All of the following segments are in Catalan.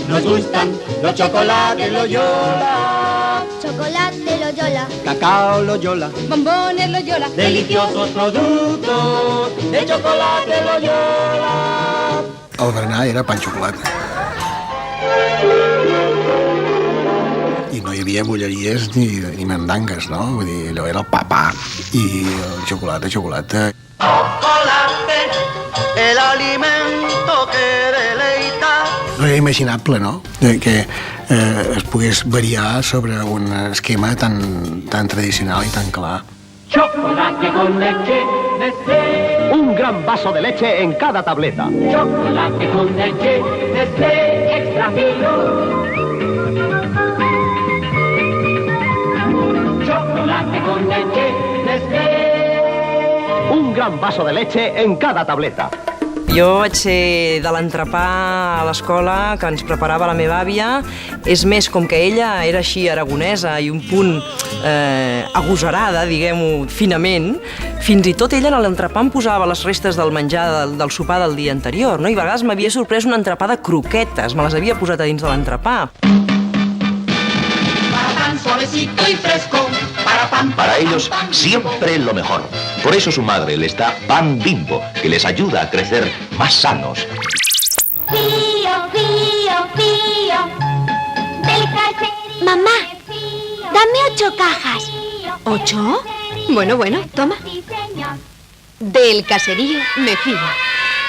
nos gustan los chocolates Loyola. Chocolate Loyola, Cacao Loyola, bombones Loyola, deliciosos productos de chocolate Loyola. El berenar era pa en xocolata. I no hi havia bolleries ni mandangues, no? Vull dir, allò era el papà i el xocolata. Chocolate, el alimento que deleita. No era imaginable, no?, que es pogués variar sobre un esquema tan tradicional i tan clar. Chocolate con leche Nestlé. Un gran vaso de leche en cada tableta. Chocolate con leche Nestlé extra fino. Chocolate con leche Nestlé. Un gran vaso de leche en cada tableta. Jo vaig ser de l'entrepà a l'escola que ens preparava la meva àvia. És més, com que ella era així aragonesa i un punt agosarada, diguem-ho finament, fins i tot ella a l'entrepà em posava les restes del menjar del sopar del dia anterior, no? I a vegades m'havia sorprès un entrepà de croquetes, me les havia posat a dins de l'entrepà. Para tan suavecito y fresco. Para ellos siempre lo mejor. Por eso su madre les da pan Bimbo, que les ayuda a crecer más sanos. Pío, pío, pío, del caserío. Mamá, dame 8 cajas. ¿8? Bueno, toma. Del caserío me fío.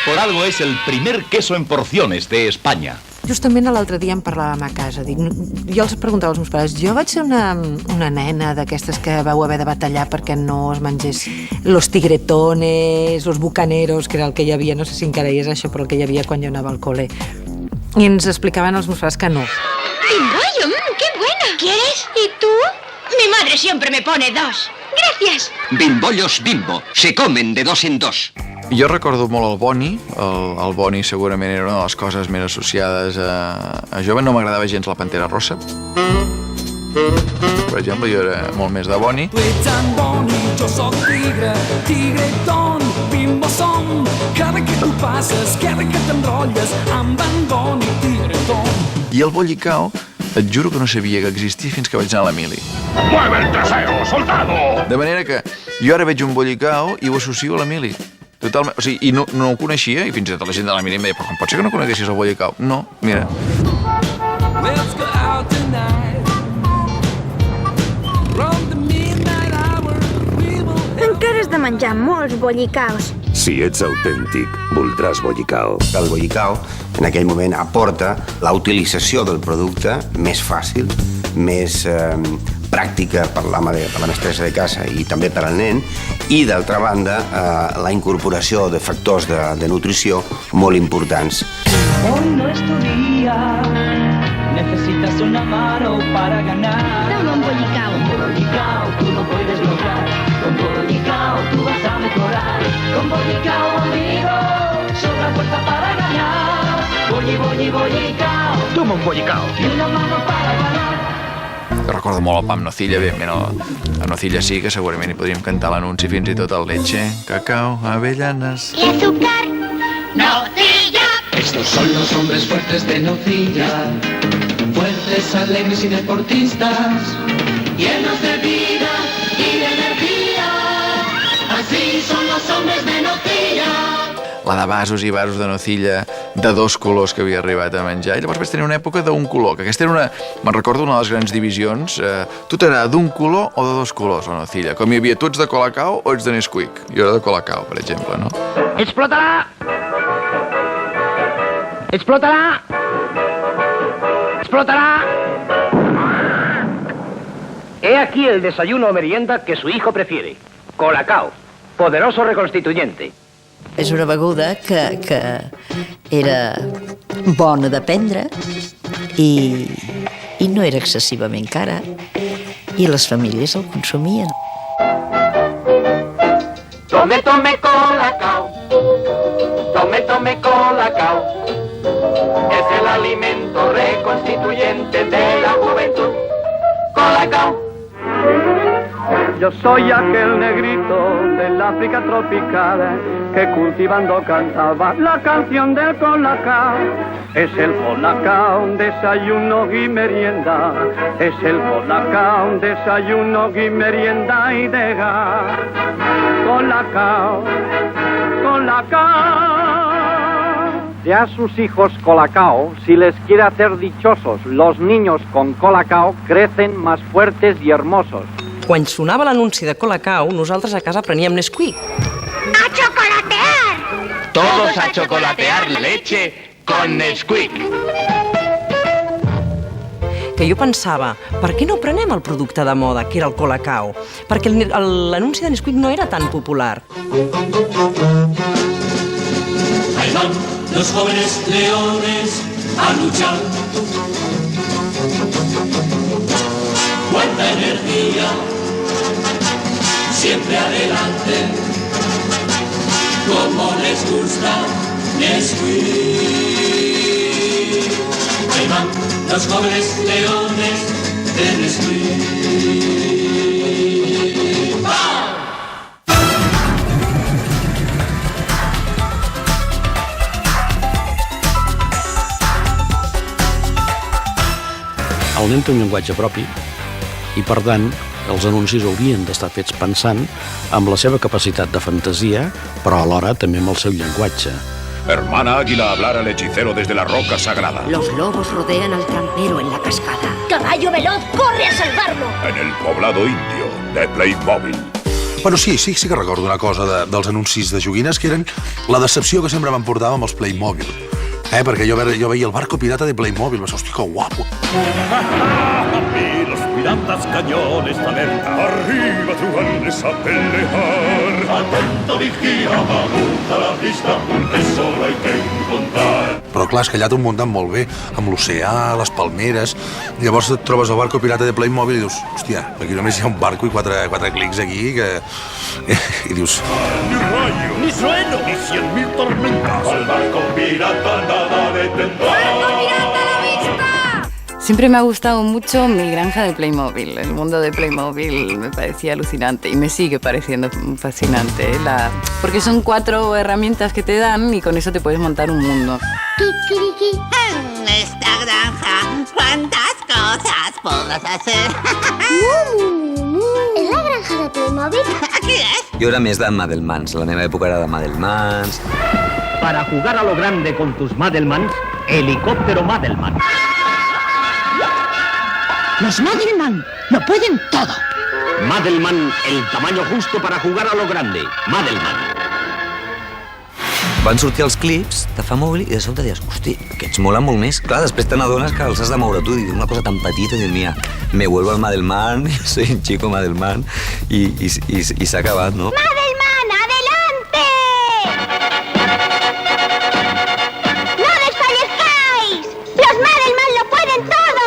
Por algo es el primer queso en porciones de España. Justament l'altre dia en parlàvem a casa. Jo els preguntava als meus pares, jo vaig ser una nena d'aquestes que vau haver de batallar perquè no es mengés los tigretones, los bucaneros, que era el que hi havia, no sé si encara hi és això, però el que hi havia quan jo anava al col·le. I ens explicaven els meus pares que no. ¡Bimbollo! ¡Qué buena! ¿Quieres? ¿Y tú? Mi madre siempre me pone 2. Gracias. Bimbollos Bimbo. Se comen de 2 en 2. Jo recordo molt el Boni. El Boni segurament era una de les coses més associades a jove. No m'agradava gens la Pantera Rossa. Per exemple, jo era molt més de Boni. Tu ets en Boni, jo soc tigre, tigreton, Bimbo som. Cada que tu passes, cada que t'enrotlles, amb en Boni, tigreton. I el Bollicao, et juro que no sabia que existia fins que vaig anar a l'Emili. ¡Mueve el trasero, soldado! De manera que jo ara veig un Bollicao i ho associo a l'Emili. Totalment, o sigui, i no ho coneixia, i fins i tot la gent de l'Emili em deia, però com pot ser que no coneguessis el Bollicao? No, mira. Let's go out tonight. From the midnight hour, we will... Encara has de menjar molts bollicaos. Si ets autèntic, voldràs Bollicao. El Bollicao, en aquell moment, aporta la utilització del producte més fàcil, més pràctica per la mestressa de casa i també per al nen, i, d'altra banda, la incorporació de factors de nutrició molt importants. Hoy no es tu día, necesitas una mano para ganar. Dame un bollicao. Con Bollicao tú lo puedes lograr, con Bollicao tú vas a mejorar. Con Bollicao, amigo, sobra fuerza para ganar. Bollicao. Toma un Bollicao. Y una mano para ganar. Jo recordo molt el pa amb nocilla, bé, a nocilla sí, que segurament hi podríem cantar l'anunci fins i tot el leche, cacao, avellanas... ¿Y azúcar? ¡Nocilla! Estos son los hombres fuertes de Nocilla, fuertes, alegres y deportistas, llenos de vida y de energía. Así son los hombres de Nocilla. La de vasos i vasos de nocilla de 2 colors que havia arribat a menjar. I llavors vaig tenir una època d'un color, que aquesta era me'n recordo, una de les grans divisions. Tu t'agrada d'un color o de 2 colors, la nocilla? Com hi havia, tu ets de Colacao o ets de Nesquik? Jo era de Colacao, per exemple, no? Explotarà! Explotarà! Explotarà! He aquí el desayuno o merienda que su hijo prefiere. Colacao, poderoso reconstituyente. És una beguda que era bona de prendre i no era excessivament cara i les famílies el consumien. Tome Colacao, tome Colacao. Es el alimento reconstituyente de la juventud. Colacao. Yo soy aquel negrito del África tropical que cultivando cantaba la canción del colacao. Es el colacao, desayuno y merienda. Es el colacao, desayuno y merienda y deja. Colacao, colacao. Ya sus hijos colacao, si les quiere hacer dichosos, los niños con colacao crecen más fuertes y hermosos. Quan sonava l'anunci de Colacao, nosaltres a casa preníem Nesquik. ¡A chocolatear! Todos a chocolatear leche con Nesquik. Que jo pensava, per què no prenem el producte de moda, que era el Colacao? Perquè l'anunci de Nesquik no era tan popular. Ahí van los jóvenes leones a luchar. Cuánta energía, siempre adelante, como les gusta Nesquik. Ahí van los jóvenes leones de Nesquik. El nen té un llenguatge propi i, per tant, els anuncis haurien d'estar fets pensant amb la seva capacitat de fantasia, però alhora també amb el seu llenguatge. Hermana Águila, hablar al hechicero desde la roca sagrada. Los lobos rodean al trampero en la cascada. ¡Caballo veloz, corre a salvarlo! En el poblado indio de Playmobil. Bueno, sí que recordo una cosa dels anuncis de joguines, que eren la decepció que sempre m'emportava amb els Playmobil. Perquè jo veia el barco pirata de Playmobil, vaig dir, hòstia, que guapo. Los piratas cañones de alerta. Arriba, truhanes a pelear. Atento, vigía, apunta la vista, un tesoro hay que encontrar. Però clar, és que allà t'ho munten molt bé, amb l'oceà, les palmeres, i llavors et trobes el barco pirata de Playmobil i dius, hòstia, aquí només hi ha un barco i quatre clics aquí, que... I dius... Ni rayo, ni trueno, ni 100.000 tormentas. Al barco pirata nada detendrá. ¡Barco pirata a la vista! Siempre me ha gustado mucho mi granja de Playmobil. El mundo de Playmobil me parecía alucinante y me sigue pareciendo fascinante, porque son 4 herramientas que te dan y con eso te puedes montar un mundo. Kikiriki. En esta granja, ¿cuántas cosas podrás hacer? ¿Es la granja de Playmobil? Aquí es. Jo era més de Madelmans, la meva època era de Madelmans. Para jugar a lo grande con tus Madelmans, helicóptero Madelman. Los Madelman lo pueden todo. Madelman, el tamaño justo para jugar a lo grande. Madelman. Van sortir els clips de fa mòbil i de sobte dius, hosti, aquests molen molt més. Clar, després te n'adones que els has de moure tu, i una cosa tan petita, i dius, mira, me vuelvo al Madelman, soy un chico Madelman, i s'ha acabat, no? ¡Madelman, adelante! ¡No desfallezcáis! ¡Los Madelman lo pueden todo!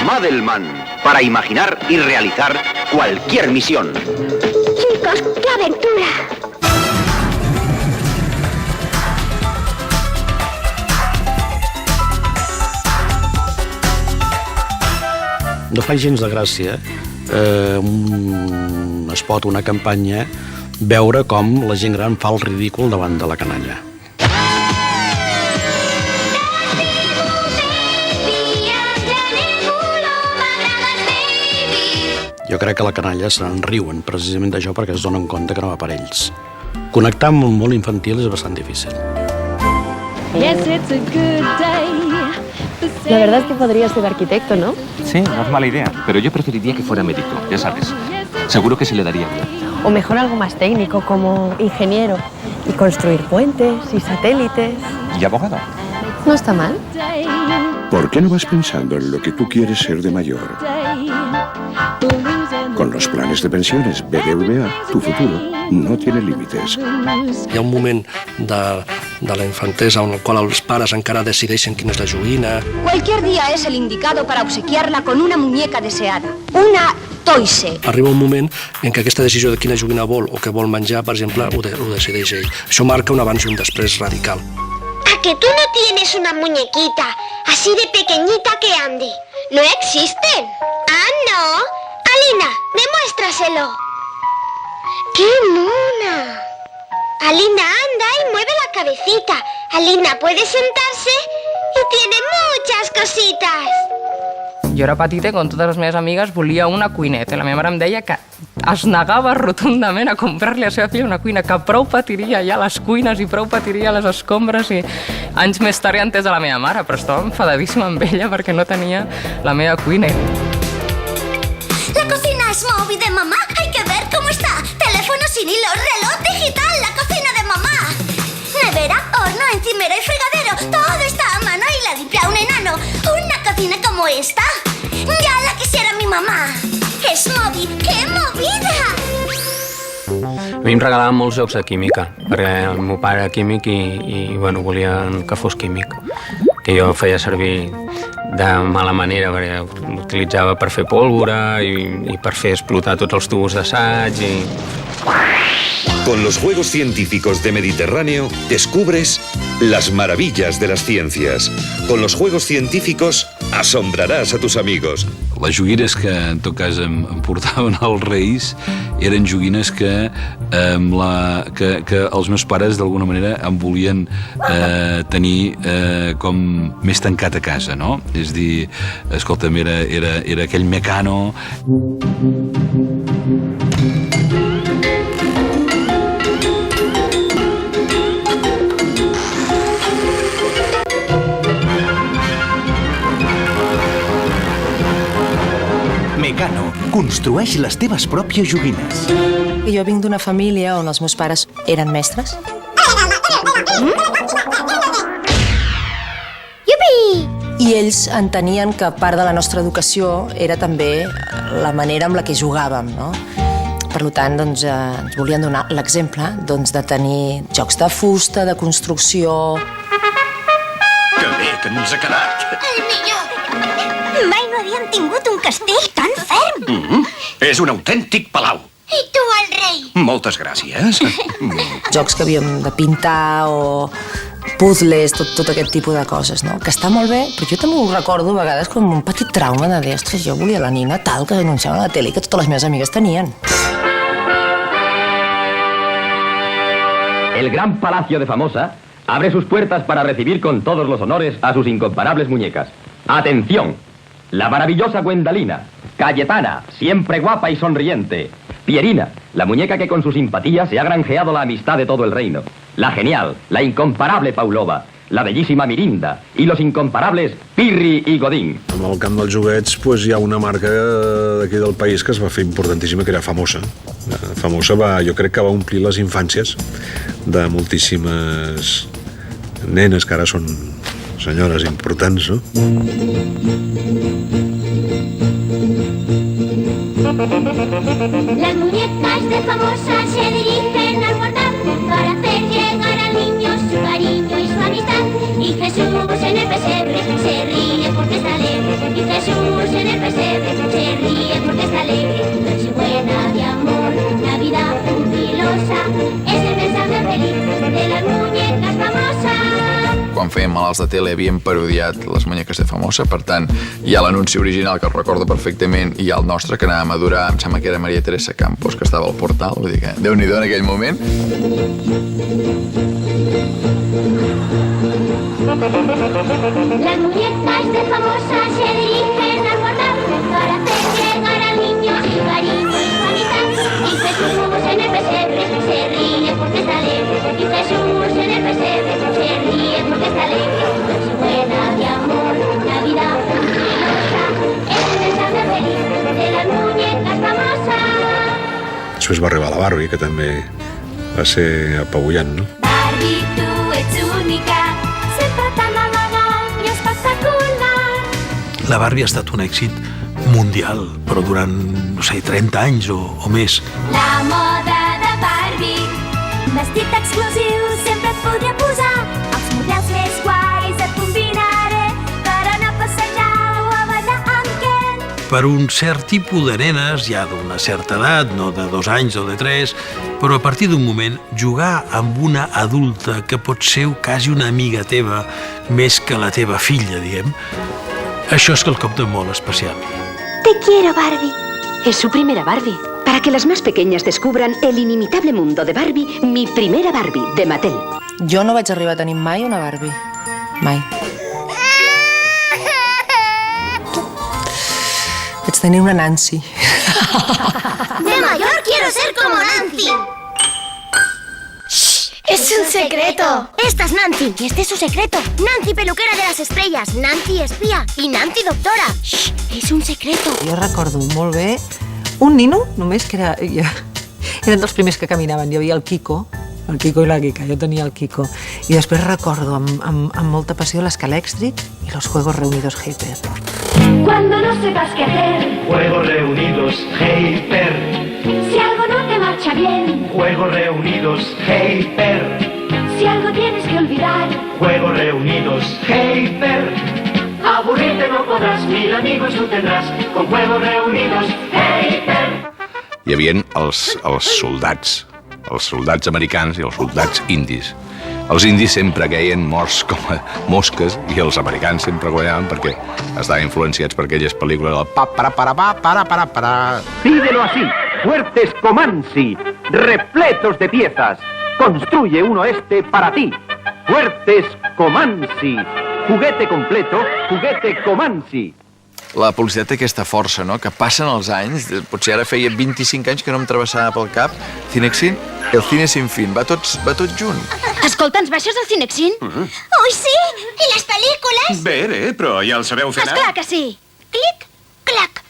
Madelman, para imaginar y realizar cualquier misión. Chicos, qué aventura. No fa gens de gràcia un espot, una campanya, veure com la gent gran fa el ridícul davant de la canalla. Jo crec que la canalla se'n riuen precisament d'això perquè es donen compte que no va per ells. Connectar amb un món infantil és bastant difícil. La verdad es que podría ser arquitecto, ¿no? Sí, no es mala idea, pero yo preferiría que fuera médico, ya sabes. Seguro que se le daría bien. O mejor algo más técnico, como ingeniero. Y construir puentes y satélites. ¿Y abogado? No está mal. ¿Por qué no vas pensando en lo que tú quieres ser de mayor? Con los planes de pensiones BBVA, tu futuro no tiene límites. Hi ha un moment de la infantesa en el qual els pares encara decideixen quina és la joguina. Cualquier día es el indicado para obsequiarla con una muñeca deseada. Una Toise. Arriba un moment en què aquesta decisió de quina joguina vol o què vol menjar, per exemple, ho decideix ell. Això marca un abans i un després radical. ¿A que tú no tienes una muñequita así de pequeñita que ande? ¿No existen? Ah, no. A Alina, demuéstraselo. ¡Qué mona! Alina anda y mueve la cabecita. Alina puede sentarse y tiene muchas cositas. Jo era petita i, com totes les meves amigues, volia una cuineta. I la meva mare em deia que es negava rotundament a comprar-li a la seva filla una cuina, que prou patiria ja les cuines i prou patiria les escombres. I anys més tard ja entès a la meva mare, però estava enfadadíssima amb ella perquè no tenia la meva cuina. La cocina es móvil de mamá. Hay que ver cómo está. Teléfono sin hilo, reloj digital, la cocina de mamá. Nevera, horno, encimera y fregadero. Todo está a mano y la limpia un enano. Una cocina como esta. Ya la quisiera mi mamá. Es móvil. ¡Qué movida! A mi em regalaven molts jocs de química, perquè el meu pare era químic i bueno, volien que fos químic, que jo feia servir de mala manera, perquè l'utilitzava per fer pólvora i per fer explotar tots els tubos d'assaig i... Con los Juegos Científicos de Mediterráneo descubres las maravillas de las ciencias. Con los Juegos Científicos asombrarás a tus amigos. Les joguines que en tot cas em portaven els Reis eren joguines que els meus pares d'alguna manera em volien tenir com més tancat a casa, no? És dir, escolta'm, era aquell Mecano. Mecano, construeix les teves pròpies joguines. Jo vinc d'una família on els meus pares eren mestres. Iupi! I ells entenien que part de la nostra educació era també la manera amb la que jugàvem, no? Per tant, doncs, ens volien donar l'exemple de tenir jocs de fusta, de construcció... Que bé que ens ha quedat. El millor. Mai no havien tingut un castell tan ferm. És un autèntic palau. I tu, el rei? Moltes gràcies. Jocs que havíem de pintar o puzzles, tot aquest tipus de coses, no? Que està molt bé, però jo també ho recordo a vegades com un petit trauma de dir, ostres, jo volia la nina tal que anunciava a la tele que totes les meves amigues tenien. El gran palacio de Famosa abre sus puertas para recibir con todos los honores a sus incomparables muñecas. ¡Atención! La maravillosa Gwendalina, Cayetana, siempre guapa y sonriente. Pierina, la muñeca que con su simpatía se ha granjeado la amistad de todo el reino. La genial, la incomparable Paulova, la bellísima Mirinda y los incomparables Pirri i Godín. En el camp dels joguets hi ha una marca d'aquí del país que es va fer importantíssima, que era Famosa. Famosa jo crec que va omplir les infàncies de moltíssimes nenes que ara són senyores importants, no? Las muñecas de Famosa se dirigen al portal para hacer llegar al niño su cariño y su amistad. Y Jesús en el pesebre se ríe porque está alegre. Y Jesús en el pesebre se ríe porque está alegre. Nochebuena de amor, Navidad jubilosa, es el mensaje feliz de las muñecas famosas. Quan fèiem malalts de tele havíem parodiat les muñeques de Famosa, per tant hi ha l'anunci original que el recordo perfectament i hi ha el nostre que anàvem a durar, em sembla que era Maria Teresa Campos, que estava al portal, vull dir que Déu-n'hi-do en aquell moment. Las muñecas de Famosa se dirigen al portal para hacer llegar al niño su cariño y su amistad. Y Jesús en el pesebre se ríe porque está alegre. Y Jesús en el pesebre se ríe porque está alegre. Nochebuena de amor, Navidad jubilosa, es el mensaje feliz de las muñecas famosas. Després va arribar la Barbie, que també va ser apabullant, no? Barbie, tu ets única, sempre tan elegant i espectacular. La Barbie ha estat un èxit mundial, però durant, no sé, 30 anys o més. La moda de Barbie, vestit exclusiu sempre et podria posar. Els models més guais et combinaré per anar a passejar o a ballar amb Ken. Per un cert tipus de nenes, ja d'una certa edat, no de 2 anys o de 3, però a partir d'un moment, jugar amb una adulta que pot ser quasi una amiga teva, més que la teva filla, diguem, això és quelcom de molt especial. Te quiero, Barbie. Es su primera Barbie. Para que las más pequeñas descubran el inimitable mundo de Barbie, Mi primera Barbie, de Mattel. Jo no vaig arribar a tenir mai una Barbie. Mai. Vaig tenir una Nancy. De mayor quiero ser como Nancy. ¡Es un secreto! Esta es Nancy y este es su secreto. Nancy peluquera de las estrellas, Nancy espía y Nancy doctora. Shh, és un secreto. Jo recordo molt bé un nino, només que eren dels primers que caminaven. Hi havia el Kiko i la Kika, jo tenia el Kiko. I després recordo amb molta passió l'Escalèxtric i los Juegos Reunidos Hyper. Cuando no sepas qué hacer, Juegos Reunidos Hyper. si algo no te marcha bien, Juegos Reunidos Hyper. si algo tienes que olvidar, Juegos Reunidos Hyper. Aburrirte no podrás, 1000 amigos tú tendrás con Juegos Reunidos Hyper. Hi havia els soldats americans i els soldats indis. Els indis sempre queien morts com a mosques i els americans sempre guanyaven perquè estaven influenciats per aquelles pel·lícules del pa-para-para-pa-para-para-para. Pídelo así, fuertes Comansi, repletos de piezas. Construye uno para ti. Fuertes Comansi. Juguete completo, juguete Comansi. La publicitat té aquesta força, no?, que passen els anys, potser ara feia 25 anys que no em travessava pel cap, Cinexin, el cine sin fin, va tot junt. Escolta, ens baixes del Cinexin? ¡Uy, sí! ¿Y las películas? Bé, però ja el sabeu fer anar? Esclar que sí. Clic, clac.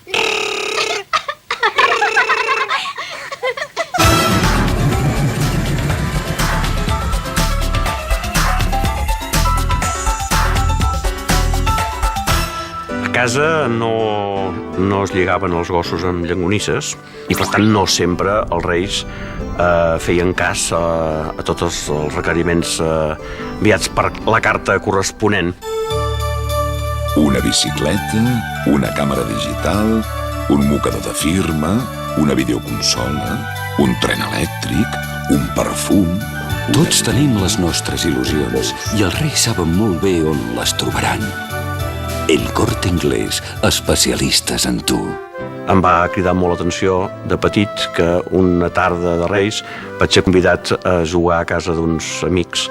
A casa no es lligaven els gossos amb llangonisses i, per tant, no sempre els reis feien cas a tots els requeriments enviats per la carta corresponent. Una bicicleta, una càmera digital, un mocador de firma, una videoconsola, un tren elèctric, un perfum... Tots tenim les nostres il·lusions i els reis saben molt bé on les trobaran. El Corte Inglés, especialistes en tu. Em va cridar molt l'atenció de petit que una tarda de Reis vaig ser convidat a jugar a casa d'uns amics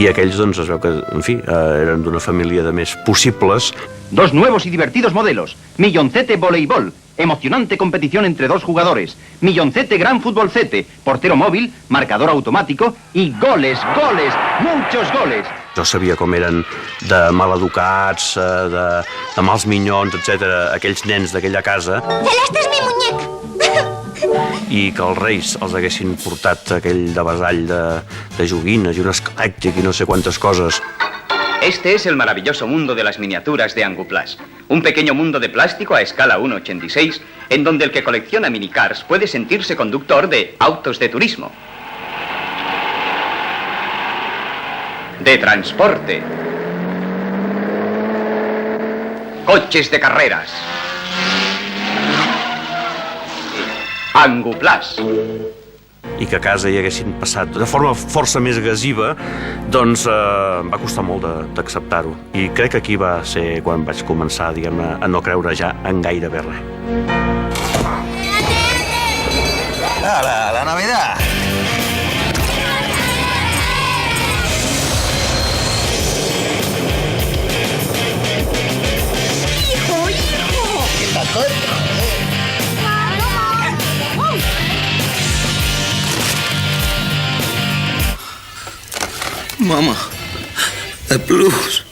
i aquells, doncs, es veu que, en fi, eren d'una família de més possibles. Dos nuevos y divertidos modelos. Milloncete Voleibol. Emocionante competición entre dos jugadores. Milloncete Gran Futbolcete. Portero móvil, marcador automático y goles, goles, muchos goles. Jo sabia com eren de maleducats, de mals minyons, etc. aquells nens d'aquella casa. Celeste es mi muñeca. I que els reis els haguessin portat aquell de vasall de joguines i un escalèctric i no sé quantes coses. Este es el maravilloso mundo de las miniaturas de Anguplas. Un pequeño mundo de plástico a escala 1/86, en donde el que colecciona minicars puede sentirse conductor de autos de turismo, de transporte, coches de carreras. Anguplas. I que a casa hi haguessin passat de forma força més gasiva, doncs em va costar molt d'acceptar-ho. I crec que aquí va ser quan vaig començar, diguem-ne, a no creure ja en gairebé res. La Navidad. ¡Hijo! ¿Qué pasó? Mamá, el Plus.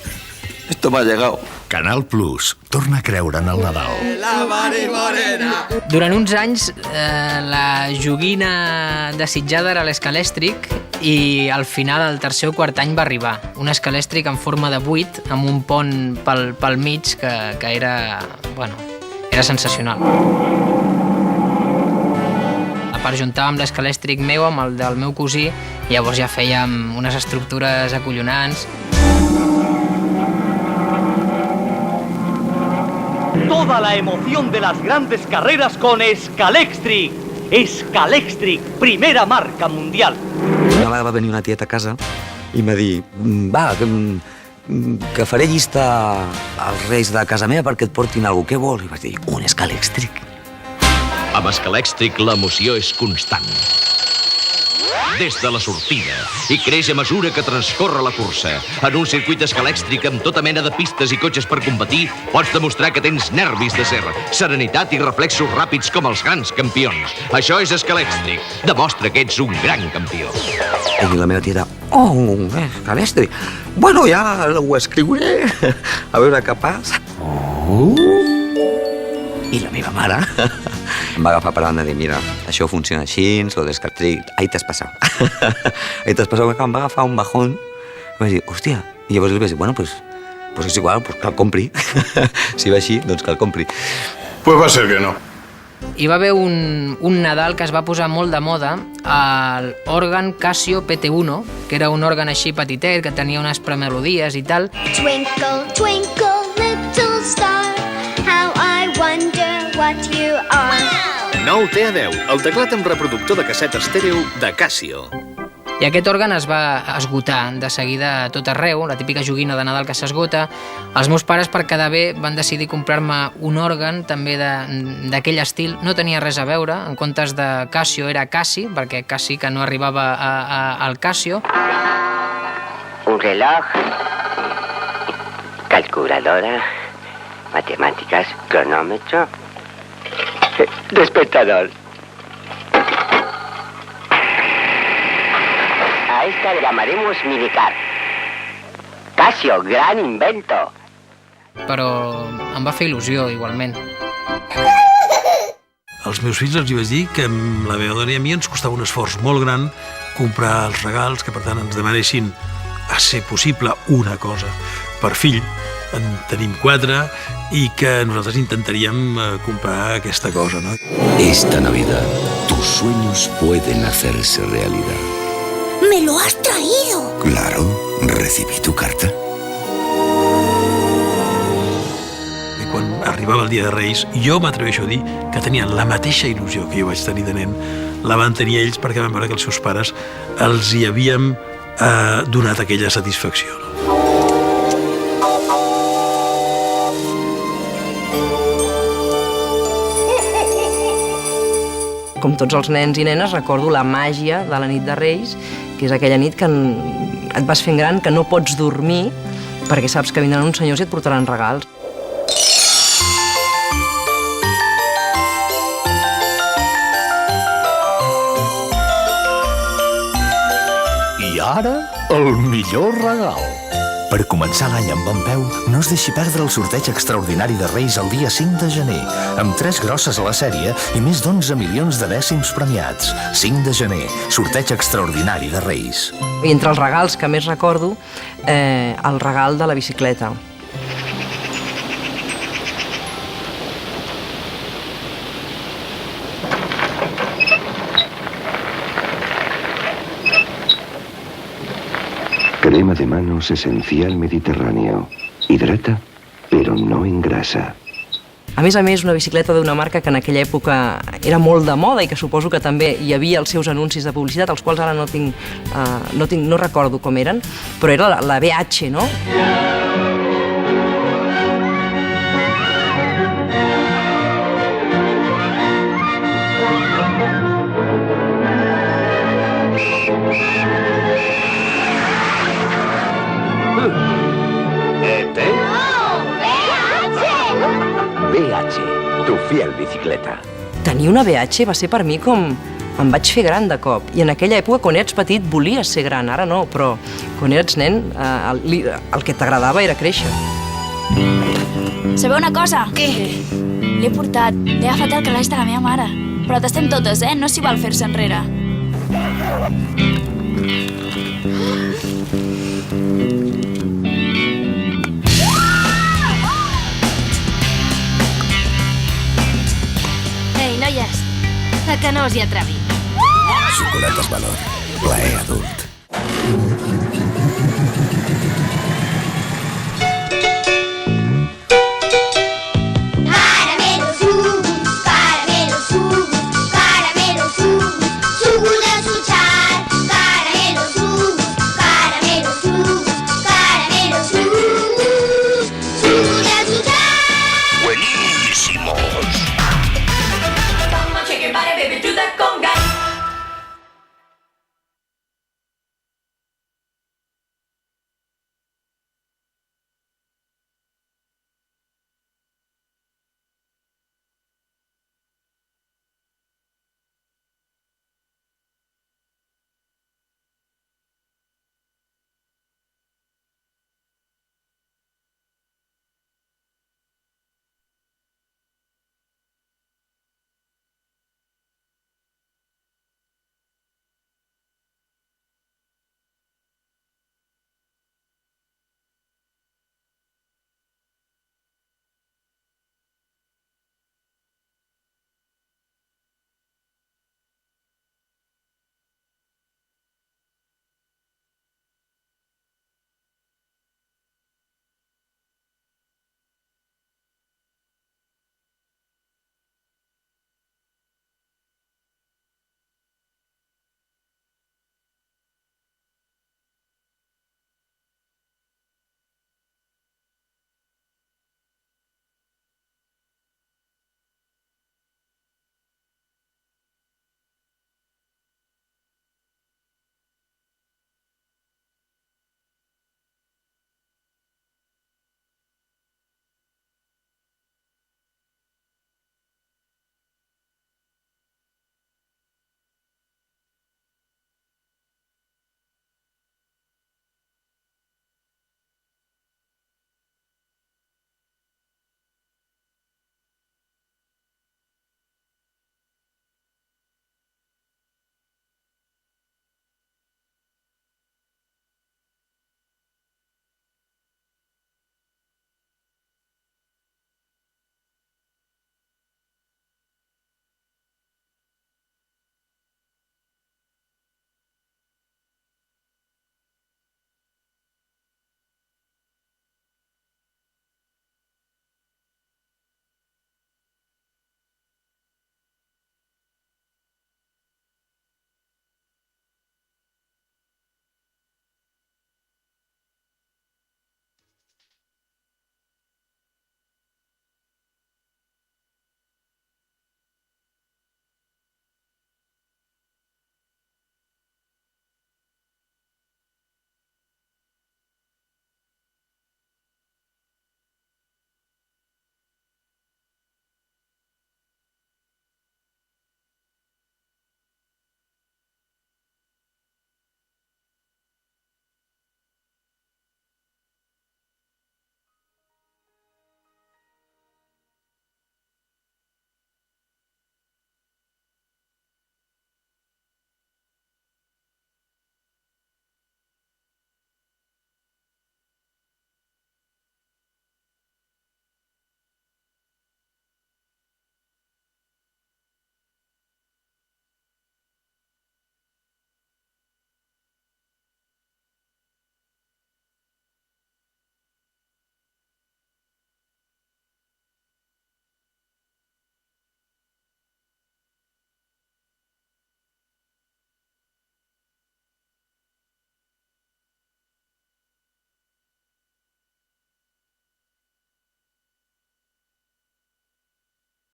Esto me ha llegado. Canal Plus. Torna a creure en el Nadal. La Mari Morena. Durant uns anys, la joguina desitjada era l'escalèstric i al final, el tercer o quart any, va arribar. Un escalèstric en forma de 8, amb un pont pel mig que era, bueno, era sensacional. Perjuntàvem l'escalèstric meu amb el del meu cosí i llavors ja fèiem unes estructures acollonants. Toda la emoción de las grandes carreras con Escalèxtric. Escalèxtric, primera marca mundial. Una vegada va venir una tieta a casa i m'ha dit, va, que faré llista als reis de casa meva perquè et portin alguna cosa. Què vol? I vaig dir, un escalèxtric. Amb Scalextric l'emoció és constant. Des de la sortida i creix a mesura que transcorre la cursa. En un circuit Scalextric amb tota mena de pistes i cotxes per competir, pots demostrar que tens nervis d'acer, serenitat i reflexos ràpids com els grans campions. Això és Scalextric. Demostra que ets un gran campió. I la meva tia, Scalextric. Bueno, ja ho escriuré. A veure què passa. I la meva mare em va agafar per banda i dir, mira, això funciona així, lo de Scalextric, ahí t'has passat. Ahí t'has passat, que em va agafar un bajón. I vaig dir, hòstia, i llavors li vaig dir, bueno, pues és igual, pues que el compri. Si va així, doncs que el compri. Pues va ser que no. Hi va haver un Nadal que es va posar molt de moda, l'òrgan Casio PT1, que era un òrgan així petitet, que tenia unes premelodies i tal. Twinkle, twinkle, little star, how I wonder what you are. Nou T10, el teclat amb reproductor de casset estèreo de Casio. I aquest òrgan es va esgotar de seguida a tot arreu, la típica joguina de Nadal que s'esgota. Els meus pares, per quedar bé, van decidir comprar-me un òrgan també d'aquell estil. No tenia res a veure, en comptes de Casio era Cassi, perquè Cassi que no arribava al Casio. Un reloj, calculadora, matemáticas, cronómetro, despertador. A esta le llamaremos minicar. Casio, gran invento. Però em va fer il·lusió, igualment. Als meus fills els vaig dir que amb la meva dona i a mi ens costava un esforç molt gran comprar els regals, que per tant ens demanessin a ser possible una cosa per fill. En tenim 4 i que nosaltres intentaríem comprar aquesta cosa, no? Esta Navidad, tus sueños pueden hacerse realidad. ¡Me lo has traído! Claro, recibí tu carta. I quan arribava el dia de Reis, jo m'atreveixo a dir que tenien la mateixa il·lusió que jo vaig tenir de nen. La van tenir ells perquè van veure que els seus pares els hi havíem donat aquella satisfacció. Com tots els nens i nenes, recordo la màgia de la nit de Reis, que és aquella nit que et vas fent gran, que no pots dormir perquè saps que vindran uns senyors i et portaran regals. I ara, el millor regal. Per començar l'any amb bon peu, no es deixi perdre el sorteig extraordinari de Reis el dia 5 de gener, amb 3 grosses a la sèrie i més d'11 milions de dècims premiats. 5 de gener, sorteig extraordinari de Reis. I entre els regals que més recordo, el regal de la bicicleta. Crema de manos esencial mediterráneo. Hidrata, pero no engrasa. A més, una bicicleta d'una marca que en aquella època era molt de moda i que suposo que també hi havia els seus anuncis de publicitat, els quals ara no recordo com eren, però era la BH, no? BH, tu fiel bicicleta. Tenir una BH va ser per mi com... Em vaig fer gran de cop. I en aquella època, quan ets petit, volies ser gran. Ara no, però quan eres nen, el que t'agradava era créixer. Sabeu una cosa? Què? L'he portat. L'he agafat al calaix de la meva mare. Però tastem totes, No s'hi val fer-se enrere. Ei, noies, a que no us hi atrevim? Xocolates Valor, plaer adult.